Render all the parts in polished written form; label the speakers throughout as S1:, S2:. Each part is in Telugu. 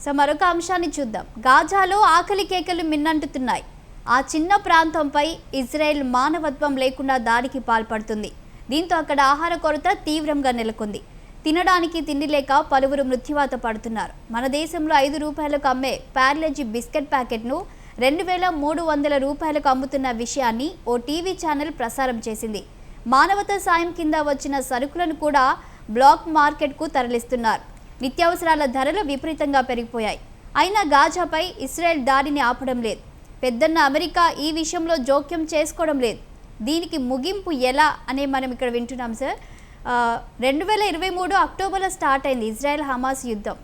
S1: సో మరొక అంశాన్ని చూద్దాం. గాజాలో ఆకలి కేకలు మిన్నంటుతున్నాయి. ఆ చిన్న ప్రాంతంపై ఇజ్రాయెల్ మానవత్వం లేకుండా దాడికి పాల్పడుతుంది. దీంతో అక్కడ ఆహార కొరత తీవ్రంగా నెలకొంది. తినడానికి తిండి లేక పలువురు మృత్యువాత పడుతున్నారు. మన దేశంలో 5 రూపాయలకు అమ్మే పార్లేజీ బిస్కెట్ ప్యాకెట్ను 2300 రూపాయలకు అమ్ముతున్న విషయాన్ని ఓ టీవీ ఛానల్ ప్రసారం చేసింది. మానవతా సాయం కింద వచ్చిన సరుకులను కూడా బ్లాక్ మార్కెట్కు తరలిస్తున్నారు. నిత్యావసరాల ధరలు విపరీతంగా పెరిగిపోయాయి. అయినా గాజాపై ఇజ్రాయెల్ దాడిని ఆపడం లేదు. పెద్దన్న అమెరికా ఈ విషయంలో జోక్యం చేసుకోవడం లేదు. దీనికి ముగింపు ఎలా అనే మనం ఇక్కడ వింటున్నాం సార్. 2023 అక్టోబర్లో స్టార్ట్ అయింది ఇజ్రాయెల్ హమాస్ యుద్ధం.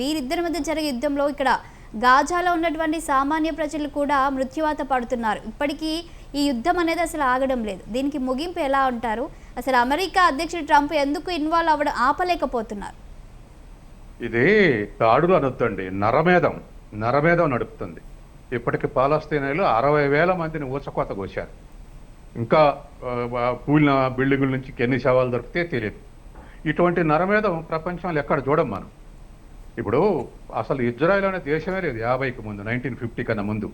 S1: వీరిద్దరి మధ్య జరిగే యుద్ధంలో ఇక్కడ గాజాలో ఉన్నటువంటి సామాన్య ప్రజలు కూడా మృత్యువాత పడుతున్నారు. ఇప్పటికీ ఈ యుద్ధం అనేది అసలు ఆగడం లేదు. దీనికి ముగింపు ఎలా ఉంటారు? అసలు అమెరికా అధ్యక్షుడు ట్రంప్ ఎందుకు ఇన్వాల్వ్ అవ్వడం ఆపలేకపోతున్నారు?
S2: ఇది దాడులు అనొద్దండి, నరమేధం నడుపుతుంది. ఇప్పటికి పాలస్తీనాలు 60,000 మందిని ఊచకోత కోశారు. ఇంకా కూలిన బిల్డింగుల నుంచి ఎన్ని శవాలు దొరికితే తెలియదు. ఇటువంటి నరమేధం ప్రపంచంలో ఎక్కడ చూడం మనం. ఇప్పుడు అసలు ఇజ్రాయెల్ అనే దేశమే లేదు 50కి ముందు, 1950 కన్నా ముందు.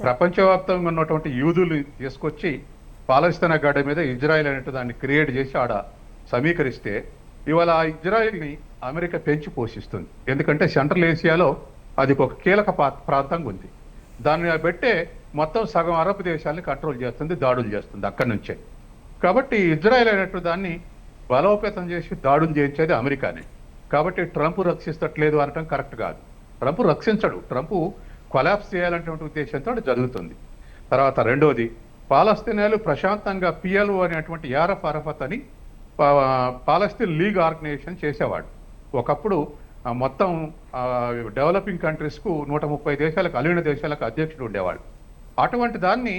S2: ప్రపంచవ్యాప్తంగా ఉన్నటువంటి యూదులు తీసుకొచ్చి పాలస్తీనా గడ్డ మీద ఇజ్రాయెల్ అనేటు దాన్ని క్రియేట్ చేసి ఆడ సమీకరిస్తే ఇవాళ ఆ ఇజ్రాయెల్ని అమెరికా పెంచి పోషిస్తుంది. ఎందుకంటే సెంట్రల్ ఏషియాలో అది ఒక కీలక ప్రాంతంగా ఉంది. దాన్ని పెట్టే మొత్తం సగం అరబ్ దేశాలని కంట్రోల్ చేస్తుంది, దాడులు చేస్తుంది అక్కడి నుంచే. కాబట్టి ఇజ్రాయెల్ అనేటు దాన్ని బలోపేతం చేసి దాడులు చేయించేది అమెరికానే. కాబట్టి ట్రంప్ రక్షిస్తట్లేదు అనటం కరెక్ట్ కాదు. ట్రంప్ రక్షించడు. ట్రంప్ కొలాప్స్ చేయాలనేటువంటి ఉద్దేశంతో జరుగుతుంది. తర్వాత రెండోది, పాలస్తీనాలు ప్రశాంతంగా పిఎల్ఓ అనేటువంటి యారఫ్ అరఫత్ అని పాలస్తీన్ లీగ్ ఆర్గనైజేషన్ చేసేవాడు. ఒకప్పుడు మొత్తం డెవలపింగ్ కంట్రీస్కు 130 దేశాలకు, అలీన దేశాలకు అధ్యక్షుడు ఉండేవాడు. అటువంటి దాన్ని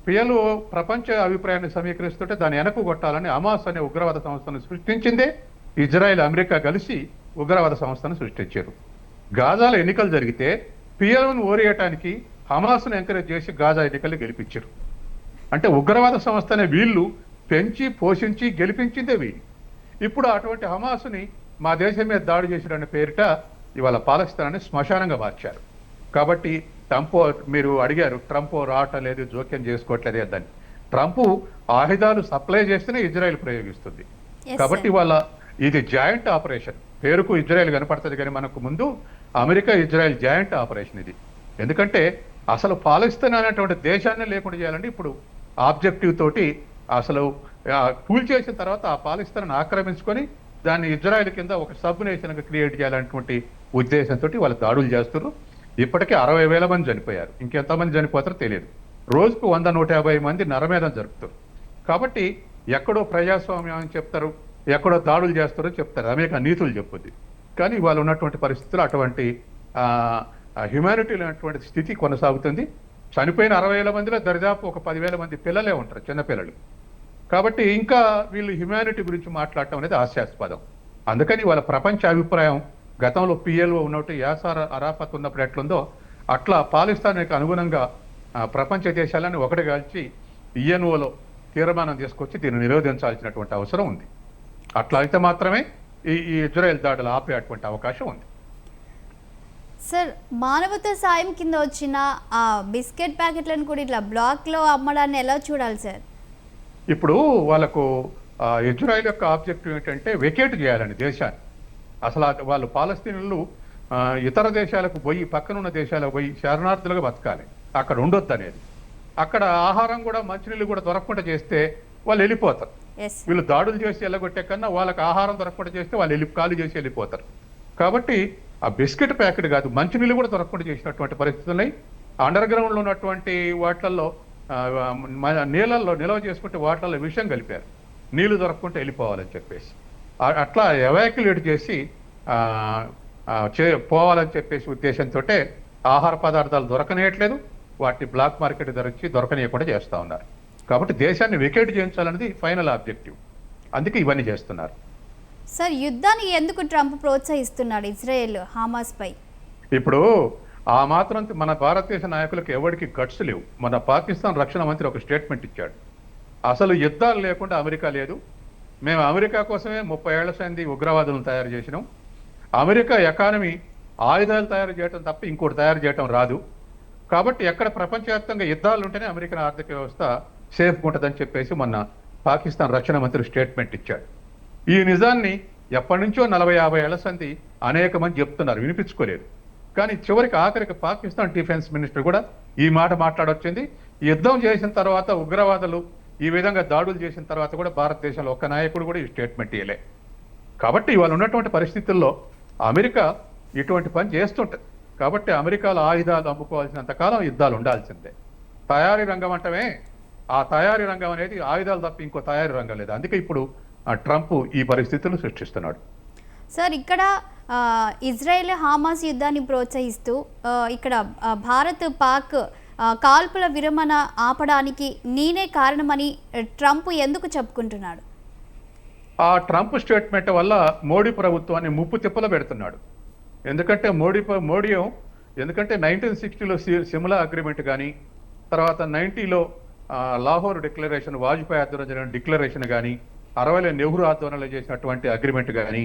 S2: పిఎల్ఓ ప్రపంచ అభిప్రాయాన్ని సమీకరిస్తుంటే దాన్ని వెనక్కు కొట్టాలని హమాస్ అనే ఉగ్రవాద సంస్థను సృష్టించిందే ఇజ్రాయెల్, అమెరికా కలిసి ఉగ్రవాద సంస్థను సృష్టించారు. గాజాలో ఎన్నికలు జరిగితే పిఎల్ఓను ఓరియటానికి హమాస్ను ఎంకరేజ్ చేసి గాజా ఎన్నికలు గెలిపించారు. అంటే ఉగ్రవాద సంస్థనే వీళ్ళు పెంచి పోషించి గెలిపించిందే వీళ్ళు. ఇప్పుడు అటువంటి హమాస్ని మా దేశం మీద దాడి చేసిన పేరిట ఇవాళ పాలస్తీనాన్ని శ్మశానంగా మార్చారు. కాబట్టి మీరు అడిగారు ట్రంప్ రావట్లేదు, జోక్యం చేసుకోవట్లేదు అని. ట్రంప్ ఆయుధాలు సప్లై చేస్తేనే ఇజ్రాయెల్ ప్రయోగిస్తుంది. కాబట్టి ఇవాళ ఇది జాయింట్ ఆపరేషన్. పేరుకు ఇజ్రాయెల్ కనపడుతుంది కానీ మనకు ముందు అమెరికా ఇజ్రాయెల్ జాయింట్ ఆపరేషన్ ఇది. ఎందుకంటే అసలు పాలస్తీన్ అనేటువంటి దేశాన్ని లేకుండా చేయాలంటే ఇప్పుడు ఆబ్జెక్టివ్ తోటి అసలు కూల్ చేసిన తర్వాత ఆ పాలస్తీన్ ఆక్రమించుకొని దాన్ని ఇజ్రాయెల్ కింద ఒక సబ్ నేషన్గా క్రియేట్ చేయాలనేటువంటి ఉద్దేశంతో వాళ్ళు దాడులు చేస్తున్నారు. ఇప్పటికే 60,000 మంది చనిపోయారు. ఇంకెంతమంది చనిపోతారో తెలియదు. రోజుకు 100-150 మంది నరమేధం జరుపుతారు. కాబట్టి ఎక్కడో ప్రజాస్వామ్యం అని చెప్తారు, ఎక్కడో దాడులు చేస్తారో చెప్తారు, అమెరికా నీతులు చెప్పుద్ది. కానీ వాళ్ళు ఉన్నటువంటి పరిస్థితులు అటువంటి హ్యుమానిటీ లేనటువంటి స్థితి కొనసాగుతుంది. చనిపోయిన 60,000 మందిలో దరిదాపు ఒక 10,000 మంది పిల్లలే ఉంటారు, చిన్నపిల్లలు. కాబట్టి ఇంకా వీళ్ళు హ్యుమానిటీ గురించి మాట్లాడటం అనేది హాస్యాస్పదం. అందుకని వాళ్ళ ప్రపంచ అభిప్రాయం గతంలో పిఎల్ఓ ఉన్నట్టు యాసర్ అరాఫత్ ఉన్నప్పుడు ఎట్లుందో అట్లా పాలిస్తాన్కి అనుగుణంగా ప్రపంచ దేశాలను ఒకటి కలిసి యుఎన్ఓలో తీర్మానం తీసుకొచ్చి దీన్ని నిరోధించాల్సినటువంటి అవసరం ఉంది. అట్లా అయితే మాత్రమే ఈ ఇజ్రాయెల్ దాడులు ఆపేటువంటి అవకాశం ఉంది.
S1: సార్, మానవతా సాయం కింద వచ్చిన ఆ బిస్కెట్ ప్యాకెట్లను కూడా ఇట్లా బ్లాక్లో అమ్మడాన్ని ఎలా చూడాలి సార్?
S2: ఇప్పుడు వాళ్ళకు ఇజ్రాయెల్ యొక్క ఆబ్జెక్టివ్ ఏంటంటే వెకేట్ చేయాలని దేశాన్ని. అసలు వాళ్ళు పాలస్తీనులు ఇతర దేశాలకు పోయి, పక్కనున్న దేశాలకు పోయి శరణార్థులుగా బతకాలి, అక్కడ ఉండొద్దు అనేది. అక్కడ ఆహారం కూడా మంచినీళ్ళు కూడా దొరకకుండా చేస్తే వాళ్ళు వెళ్ళిపోతారు. వీళ్ళు దాడులు చేసి వెళ్ళగొట్టే కన్నా వాళ్ళకి ఆహారం దొరకకుండా చేస్తే వాళ్ళు ఖాళీ చేసి వెళ్ళిపోతారు. కాబట్టి ఆ బిస్కెట్ ప్యాకెట్ కాదు, మంచినీళ్ళు కూడా దొరకకుండా చేసినటువంటి పరిస్థితులు ఉన్నాయి. అండర్ గ్రౌండ్లో ఉన్నటువంటి వాటిల్లో నీళ్ళల్లో నిల్వ చేసుకుంటే వాటిల్లో విషం కలిపారు, నీళ్లు దొరకకుండా వెళ్ళిపోవాలని చెప్పేసి. అట్లా ఎవాక్యులేట్ చేసి పోవాలని చెప్పేసి ఉద్దేశంతో ఆహార పదార్థాలు దొరకనేయట్లేదు, వాటిని బ్లాక్ మార్కెట్ ధరించి దొరకనీయకుండా చేస్తూ ఉన్నారు. కాబట్టి దేశాన్ని వెకేట్ చేయించాలనేది ఫైనల్ ఆబ్జెక్టివ్. అందుకే ఇవన్నీ చేస్తున్నారు.
S1: సార్, యుద్ధాన్ని ఎందుకు ట్రంప్ ప్రోత్సహిస్తున్నాడు ఇజ్రాయెల్ హమాస్ పై?
S2: ఇప్పుడు ఆ మాత్రం మన భారతదేశ నాయకులకు ఎవరికి గట్స్ లేవు. మన పాకిస్తాన్ రక్షణ మంత్రి ఒక స్టేట్మెంట్ ఇచ్చాడు, అసలు యుద్ధాలు లేకుండా అమెరికా లేదు, మేము అమెరికా కోసమే 30 ఏళ్ల సంది ఉగ్రవాదులను తయారు చేసినాం, అమెరికా ఎకానమీ ఆయుధాలు తయారు చేయడం తప్ప ఇంకోటి తయారు చేయడం రాదు. కాబట్టి ఎక్కడ ప్రపంచవ్యాప్తంగా యుద్ధాలు ఉంటేనే అమెరికన్ ఆర్థిక వ్యవస్థ సేఫ్గా ఉంటుందని చెప్పేసి మొన్న పాకిస్తాన్ రక్షణ మంత్రి స్టేట్మెంట్ ఇచ్చాడు. ఈ నిజాన్ని ఎప్పటి నుంచో 40-50 ఏళ్ల సంది అనేక మంది చెప్తున్నారు, వినిపించుకోలేదు. కానీ చివరికి ఆఖరికి పాకిస్తాన్ డిఫెన్స్ మినిస్టర్ కూడా ఈ మాట మాట్లాడొచ్చింది. యుద్ధం చేసిన తర్వాత ఉగ్రవాదులు ఈ విధంగా దాడులు చేసిన తర్వాత కూడా భారతదేశంలో ఒక్క నాయకుడు కూడా ఈ స్టేట్మెంట్ ఇవ్వలే. కాబట్టి ఇవాళ ఉన్నటువంటి పరిస్థితుల్లో అమెరికా ఇటువంటి పని చేస్తుంటది. కాబట్టి అమెరికాలో ఆయుధాలు అమ్ముకోవాల్సినంత కాలం యుద్ధాలు ఉండాల్సిందే. తయారీ రంగం అంటమే, ఆ తయారీ రంగం అనేది ఆయుధాలు తప్ప ఇంకో తయారీ రంగం లేదు. అందుకే ఇప్పుడు ట్రంప్ ఈ పరిస్థితులను సృష్టిస్తున్నాడు.
S1: సార్, ఇక్కడ ఇజ్రాయెల్ హమాస్ యుద్ధాన్ని ప్రోత్సహిస్తూ ఇక్కడ భారత్ పాక్ కాల్పుల విరమణ ఆపడానికి నేనే కారణమని ట్రంప్ ఎందుకు చెప్పుకుంటున్నాడు?
S2: ఆ ట్రంప్ స్టేట్మెంట్ వల్ల మోడీ ప్రభుత్వాన్ని ముప్పు తిప్పలు పెడుతున్నాడు. ఎందుకంటే ఎందుకంటే 1960లో సిమ్లా అగ్రిమెంట్ కానీ, తర్వాత 90లో లాహోర్ డిక్లరేషన్, వాజ్పేయి ఆధ్వర్యంలో జరిగిన డిక్లరేషన్ కానీ, 60లో నెహ్రూ ఆధ్వర్యంలో చేసినటువంటి అగ్రిమెంట్ కానీ,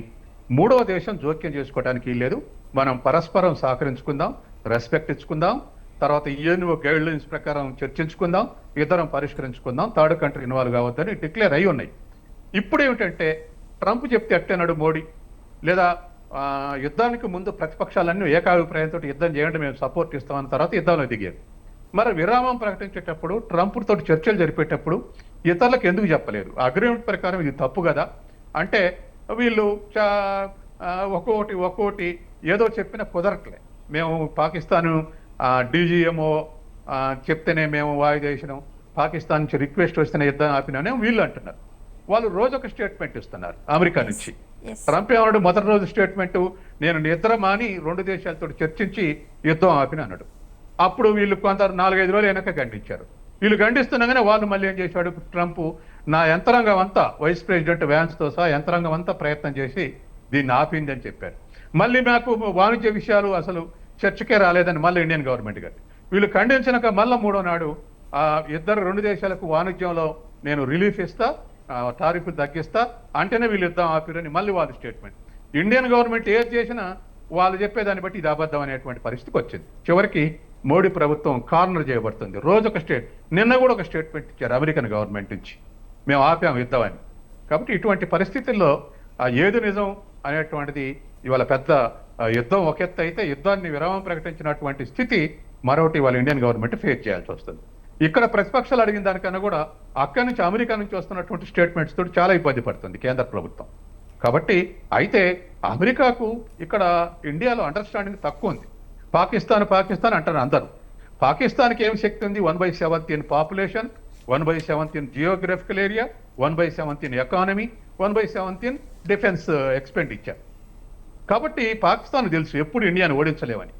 S2: మూడవ దేశం జోక్యం చేసుకోవడానికి లేదు. మనం పరస్పరం సహకరించుకుందాం, రెస్పెక్ట్ ఇచ్చుకుందాం, తర్వాత యుఎన్ఓ గైడ్ లైన్స్ ప్రకారం చర్చించుకుందాం, ఇద్దరం పరిష్కరించుకుందాం, థర్డ్ కంట్రీ ఇన్వాల్వ్ కావద్దని డిక్లేర్ అయి ఉన్నాయి. ఇప్పుడు ఏమిటంటే ట్రంప్ చెప్తే అట్టేనాడు మోడీ, లేదా యుద్ధానికి ముందు ప్రతిపక్షాలన్నీ ఏకాభిప్రాయంతో యుద్ధం చేయండి, మేము సపోర్ట్ ఇస్తామన్న తర్వాత యుద్ధంలో దిగారు. మరి విరామం ప్రకటించేటప్పుడు ట్రంప్ తోటి చర్చలు జరిపేటప్పుడు ఇతరులకు ఎందుకు చెప్పలేదు? అగ్రిమెంట్ ప్రకారం ఇది తప్పు కదా అంటే వీళ్ళు ఒక్కొక్కటి ఏదో చెప్పినా కుదరట్లే. మేము పాకిస్తాను డీజీఎంఓ చెప్తేనే మేము వాయిదా వేసినాం, పాకిస్తాన్ నుంచి రిక్వెస్ట్ వస్తేనే యుద్ధం ఆపినానే వీళ్ళు అంటున్నారు. వాళ్ళు రోజు ఒక స్టేట్మెంట్ ఇస్తున్నారు అమెరికా నుంచి. ట్రంప్ ఏమన్నాడు? మొదటి రోజు స్టేట్మెంట్, నేను నిద్ర మాని 2 దేశాలతో చర్చించి యుద్ధం ఆపిన అన్నాడు. అప్పుడు వీళ్ళు కొంత 4-5 రోజులు వెనక ఖండించారు. వీళ్ళు ఖండిస్తుండగానే వాళ్ళు మళ్ళీ ఏం చేశాడు ట్రంప్, నా యంత్రాంగం అంతా వైస్ ప్రెసిడెంట్ వ్యాన్స్తో సహా యంత్రాంగం అంతా ప్రయత్నం చేసి దీన్ని ఆపింది అని చెప్పారు. మళ్ళీ నాకు వాణిజ్య విషయాలు అసలు చర్చకే రాలేదని మళ్ళీ ఇండియన్ గవర్నమెంట్ గారు వీళ్ళు ఖండించినాక మళ్ళీ 3వ నాడు ఇద్దరు 2 దేశాలకు వాణిజ్యంలో నేను రిలీఫ్ ఇస్తా, టారిఫ్లు తగ్గిస్తా అంటేనే వీళ్ళు యుద్ధం ఆపిరని మళ్ళీ వాళ్ళు స్టేట్మెంట్. ఇండియన్ గవర్నమెంట్ ఏది చేసినా వాళ్ళు చెప్పేదాన్ని బట్టి ఇది అబద్ధం అనేటువంటి పరిస్థితికి వచ్చింది. చివరికి మోడీ ప్రభుత్వం కార్నర్ చేయబడుతుంది. రోజు ఒక నిన్న కూడా ఒక స్టేట్మెంట్ ఇచ్చారు అమెరికన్ గవర్నమెంట్ నుంచి, మేము ఆపాము యుద్ధం అని. కాబట్టి ఇటువంటి పరిస్థితుల్లో ఏది నిజం అనేటువంటిది ఇవాళ పెద్ద యుద్ధం ఒక ఎత్తు అయితే, యుద్ధాన్ని విరామం ప్రకటించినటువంటి స్థితి మరొకటి ఇవాళ ఇండియన్ గవర్నమెంట్ ఫేస్ చేయాల్సి వస్తుంది. ఇక్కడ ప్రతిపక్షాలు అడిగిన దానికన్నా కూడా అక్కడి నుంచి అమెరికా నుంచి వస్తున్నటువంటి స్టేట్మెంట్స్ తోటి చాలా ఇబ్బంది పడుతుంది కేంద్ర ప్రభుత్వం. కాబట్టి అయితే అమెరికాకు ఇక్కడ ఇండియాలో అండర్స్టాండింగ్ తక్కువ ఉంది. పాకిస్తాన్ అంటారు అందరూ. పాకిస్తాన్కి ఏం శక్తి ఉంది? 1/7 in population, 1/7 in geographical area, 1/7 in economy, 1/7 in defence expenditure. కాబట్టి పాకిస్తాన్ తెలుసు ఎప్పుడు ఇండియాను ఓడించలేవని.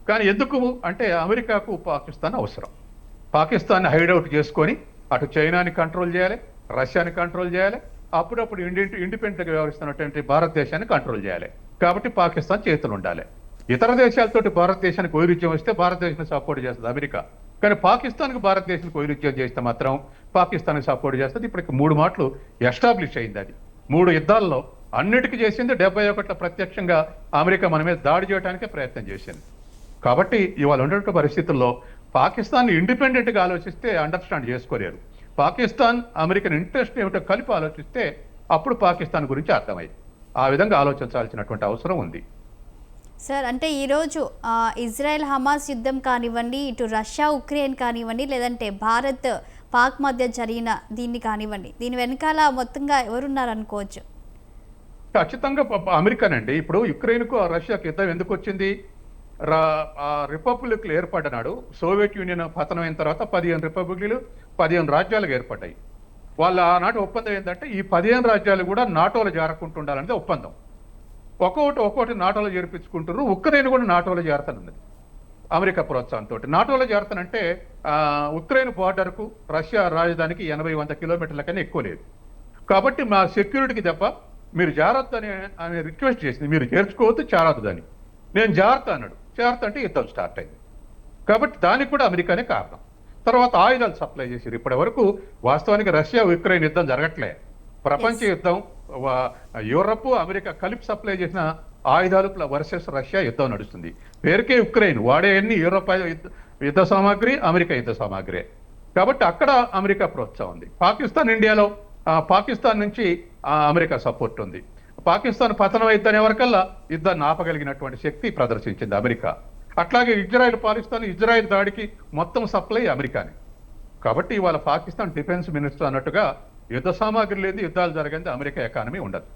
S2: కానీ ఎందుకు అంటే అమెరికాకు పాకిస్తాన్ అవసరం. పాకిస్తాన్ని హైడౌట్ చేసుకొని అటు చైనాని కంట్రోల్ చేయాలి, రష్యాని కంట్రోల్ చేయాలి, అప్పుడప్పుడు ఇండిపెండెంట్గా వ్యవహరిస్తున్నటువంటి భారతదేశాన్ని కంట్రోల్ చేయాలి. కాబట్టి పాకిస్తాన్ చేతులు ఉండాలి. ఇతర దేశాలతోటి భారతదేశానికి వైరుధ్యం వస్తే భారతదేశాన్ని సపోర్ట్ చేస్తుంది అమెరికా. కానీ పాకిస్తాన్కి భారతదేశానికి వైరుధ్యం చేస్తే మాత్రం పాకిస్తాన్కి సపోర్ట్ చేస్తుంది. ఇప్పటికి 3 మాటలు ఎస్టాబ్లిష్ అయింది. అది 3 యుద్ధాల్లో అన్నిటికీ చేసింది. 71లో ప్రత్యక్షంగా అమెరికా మన మీద దాడి చేయడానికే ప్రయత్నం చేసింది. కాబట్టి ఇవాళ ఉన్నటువంటి పరిస్థితుల్లో పాకిస్తాన్ ఇండిపెండెంట్గా ఆలోచిస్తే అండర్స్టాండ్ చేసుకోలేరు. పాకిస్తాన్ అమెరికన్ ఇంట్రెస్ట్ ఏమిటో కలిపి ఆలోచిస్తే అప్పుడు పాకిస్తాన్ గురించి అర్థమైంది. ఆ విధంగా ఆలోచించాల్సినటువంటి అవసరం ఉంది.
S1: సార్, అంటే ఈరోజు ఇజ్రాయెల్ హమాస్ యుద్ధం కానివ్వండి, ఇటు రష్యా ఉక్రెయిన్ కానివ్వండి, లేదంటే భారత్ పాక్ మధ్య జరిగిన దీన్ని కానివ్వండి, దీని వెనకాల మొత్తంగా ఎవరున్నారనుకోవచ్చు?
S2: ఖచ్చితంగా అమెరికానండి. ఇప్పుడు యుక్రెయిన్కు రష్యాకు యుద్ధం ఎందుకు వచ్చింది? రిపబ్లిక్లు ఏర్పడినాడు. సోవియట్ యూనియన్ పతనం అయిన తర్వాత 15 రిపబ్లిక్లు 15 రాజ్యాలుగా ఏర్పడ్డాయి. వాళ్ళ ఆనాటి ఒప్పందం ఏంటంటే ఈ 15 రాజ్యాలు కూడా నాటోలో చేరకుంటుండాలనేది ఒప్పందం. ఒక్కొక్కటి నాటోలో చేర్పించుకుంటారు. ఉక్రెయిన్ కూడా నాటోలో చేరతానన్నది అమెరికా ప్రోత్సాహంతో. నాటోలో చేరతానంటే ఉక్రెయిన్ బార్డర్కు రష్యా రాజధానికి 80-100 కిలోమీటర్ల కన్నా ఎక్కువ లేదు. కాబట్టి మా సెక్యూరిటీకి తప్ప మీరు జాగ్రత్త అని రిక్వెస్ట్ చేసింది. మీరు చేర్చుకోవద్దు, చేరద్దు అని. నేను జాగ్రత్త అన్నాడు. జాగ్రత్త అంటే యుద్ధం స్టార్ట్ అయింది. కాబట్టి దానికి కూడా అమెరికానే కారణం. తర్వాత ఆయుధాలు సప్లై చేశారు. ఇప్పటి వరకు వాస్తవానికి రష్యా ఉక్రెయిన్ యుద్ధం జరగట్లే. ప్రపంచ యుద్ధం యూరప్ అమెరికా కలిపి సప్లై చేసిన ఆయుధాలు వర్సెస్ రష్యా యుద్ధం నడుస్తుంది. పేరుకే ఉక్రెయిన్, వాడే అన్ని యూరోప్ యుద్ధ సామాగ్రి, అమెరికా యుద్ధ సామాగ్రి. కాబట్టి అక్కడ అమెరికా ప్రోత్సాహం ఉంది. పాకిస్తాన్, ఇండియాలో పాకిస్తాన్ నుంచి అమెరికా సపోర్ట్ ఉంది. పాకిస్తాన్ పతనం అయితేనే వరకల్లా యుద్ధాన్ని ఆపగలిగినటువంటి శక్తి ప్రదర్శించింది అమెరికా. అట్లాగే ఇజ్రాయెల్ పాలిస్తాన్, ఇజ్రాయెల్ దాడికి మొత్తం సప్లై అమెరికానే. కాబట్టి ఇవాళ పాకిస్తాన్ డిఫెన్స్ మినిస్టర్ అన్నట్టుగా యుద్ధ సామాగ్రి లేదు, యుద్ధాలు జరిగింది, అమెరికా ఎకానమీ ఉండదు.